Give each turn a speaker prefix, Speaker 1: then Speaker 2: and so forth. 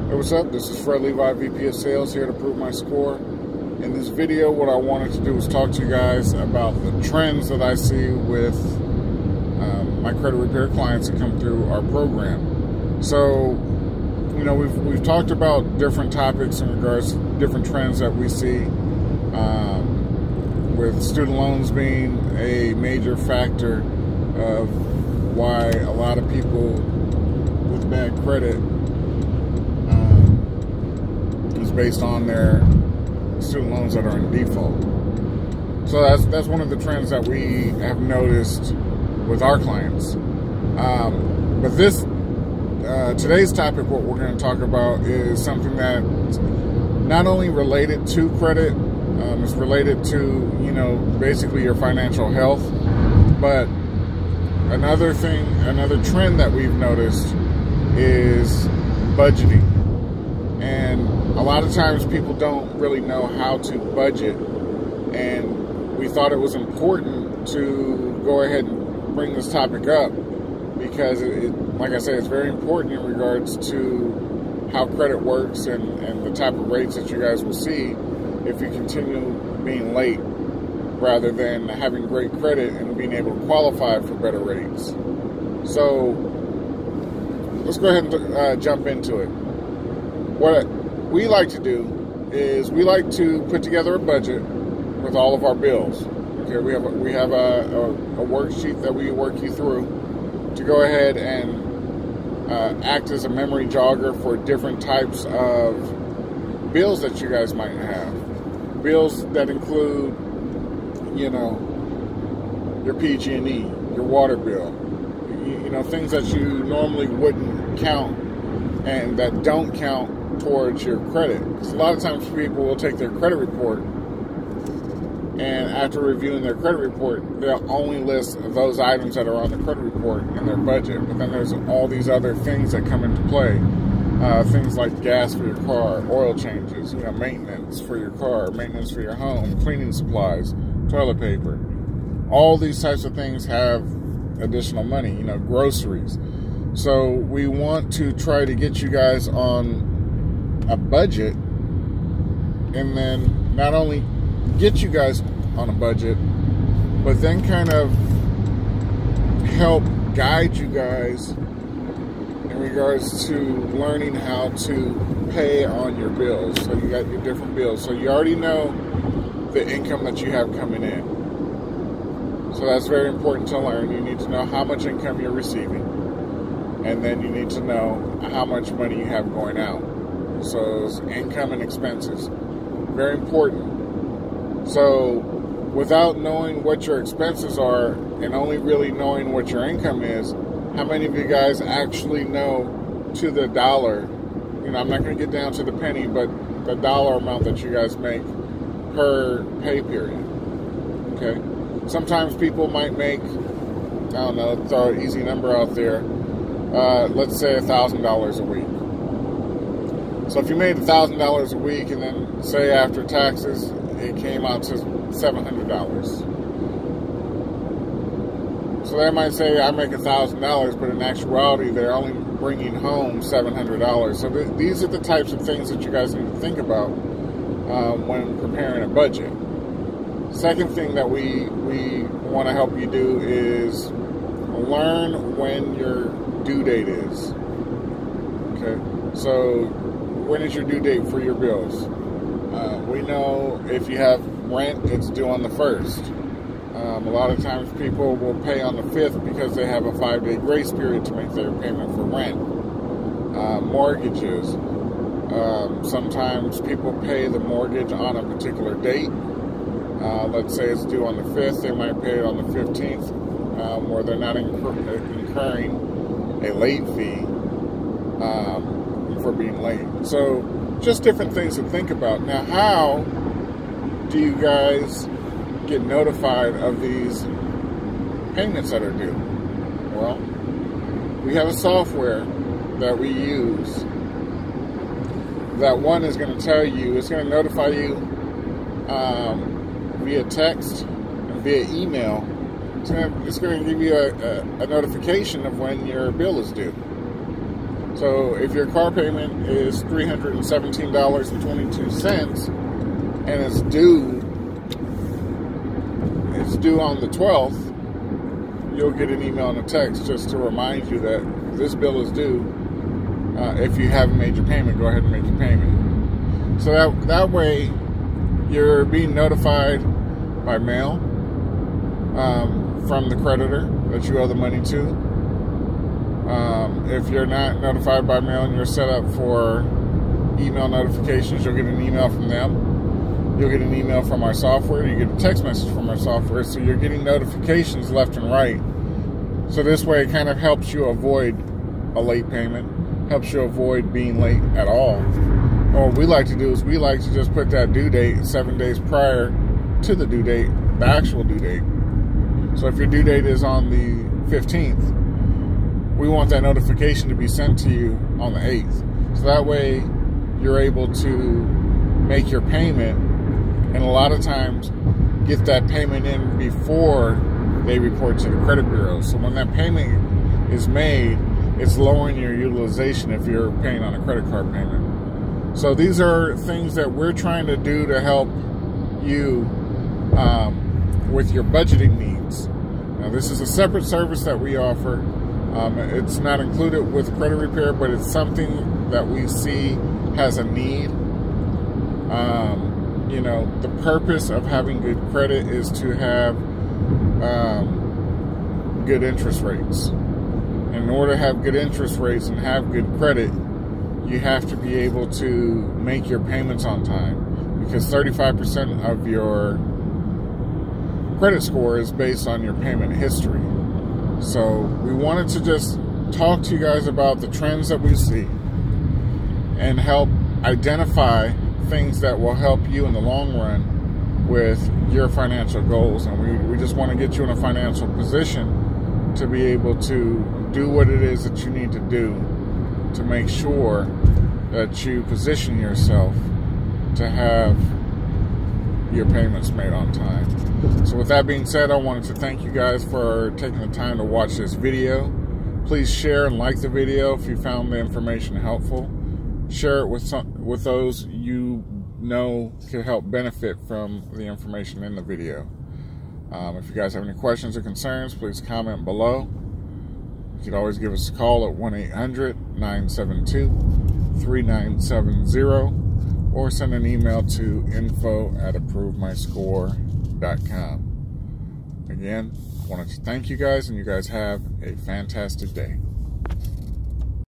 Speaker 1: Hey, what's up? This is Fred Livai, VP of Sales, here to prove my score. In this video, what I wanted to do was talk to you guys about the trends that I see with my credit repair clients that come through our program. So, you know, we've talked about different topics in regards to different trends that we see, with student loans being a major factor of why a lot of people with bad credit is based on their student loans that are in default. So that's one of the trends that we have noticed with our clients. But today's topic, what we're going to talk about, is something that's not only related to credit, it's related to, you know, basically your financial health, but another trend that we've noticed is budgeting. And a lot of times people don't really know how to budget, and we thought it was important to go ahead and bring this topic up because, like I said, it's very important in regards to how credit works and the type of rates that you guys will see if you continue being late rather than having great credit and being able to qualify for better rates. So let's go ahead and jump into it. What we like to do is we like to put together a budget with all of our bills. Okay, we have a worksheet that we work you through to go ahead and act as a memory jogger for different types of bills that you guys might have. Bills that include, you know, your PG&E, your water bill, you know, things that you normally wouldn't count and that don't count towards your credit. Because a lot of times people will take their credit report, and after reviewing their credit report, they'll only list those items that are on the credit report in their budget. But then there's all these other things that come into play. Things like gas for your car, oil changes, you know, maintenance for your car, maintenance for your home, cleaning supplies, toilet paper. All these types of things have additional money, you know, groceries. So we want to try to get you guys on a budget, and then not only get you guys on a budget, but then kind of help guide you guys in regards to learning how to pay on your bills. So you got your different bills. So you already know the income that you have coming in. So that's very important to learn. You need to know how much income you're receiving. And then you need to know how much money you have going out. So it's income and expenses. Very important. So without knowing what your expenses are and only really knowing what your income is, how many of you guys actually know to the dollar, you know, I'm not going to get down to the penny, but the dollar amount that you guys make per pay period? Okay? Sometimes people might make, I don't know, throw an easy number out there, let's say $1,000 a week. So if you made $1,000 a week, and then say after taxes it came out to $700. So they might say, I make $1,000, but in actuality, they're only bringing home $700. So these are the types of things that you guys need to think about when preparing a budget. Second thing that we want to help you do is learn when your due date is. Okay, so when is your due date for your bills? We know if you have rent, it's due on the 1st. A lot of times people will pay on the 5th because they have a 5-day grace period to make their payment for rent. Mortgages. Sometimes people pay the mortgage on a particular date. Let's say it's due on the 5th, they might pay it on the 15th, where they're not incurring a late fee for being late. So just different things to think about. Now, how do you guys get notified of these payments that are due? Well, we have a software that we use that one is going to tell you, it's going to notify you via text and via email. It's going to give you a notification of when your bill is due. So if your car payment is $317.22 and it's due on the 12th, you'll get an email and a text just to remind you that this bill is due. If you haven't made your payment, go ahead and make your payment. So that way you're being notified by mail from the creditor that you owe the money to. If you're not notified by mail and you're set up for email notifications, you'll get an email from them. You'll get an email from our software. You get a text message from our software. So you're getting notifications left and right. So this way it kind of helps you avoid a late payment, helps you avoid being late at all. And what we like to do is we like to just put that due date 7 days prior to the due date, the actual due date. So if your due date is on the 15th, we want that notification to be sent to you on the 8th. So that way you're able to make your payment, and a lot of times get that payment in before they report to the credit bureau. So when that payment is made, it's lowering your utilization if you're paying on a credit card payment. So these are things that we're trying to do to help you with your budgeting needs. Now, this is a separate service that we offer. It's not included with credit repair, but it's something that we see has a need. You know, the purpose of having good credit is to have good interest rates. In order to have good interest rates and have good credit, you have to be able to make your payments on time, because 35% of your credit score is based on your payment history. So we wanted to just talk to you guys about the trends that we see and help identify things that will help you in the long run with your financial goals. And we just want to get you in a financial position to be able to do what it is that you need to do to make sure that you position yourself to have your payments made on time. So with that being said, I wanted to thank you guys for taking the time to watch this video. Please share and like the video if you found the information helpful. Share it with those you know could help benefit from the information in the video. If you guys have any questions or concerns, please comment below. You can always give us a call at 1-800-972-3970 or send an email to info@approvemyscore.com. Again, I wanted to thank you guys, and you guys have a fantastic day.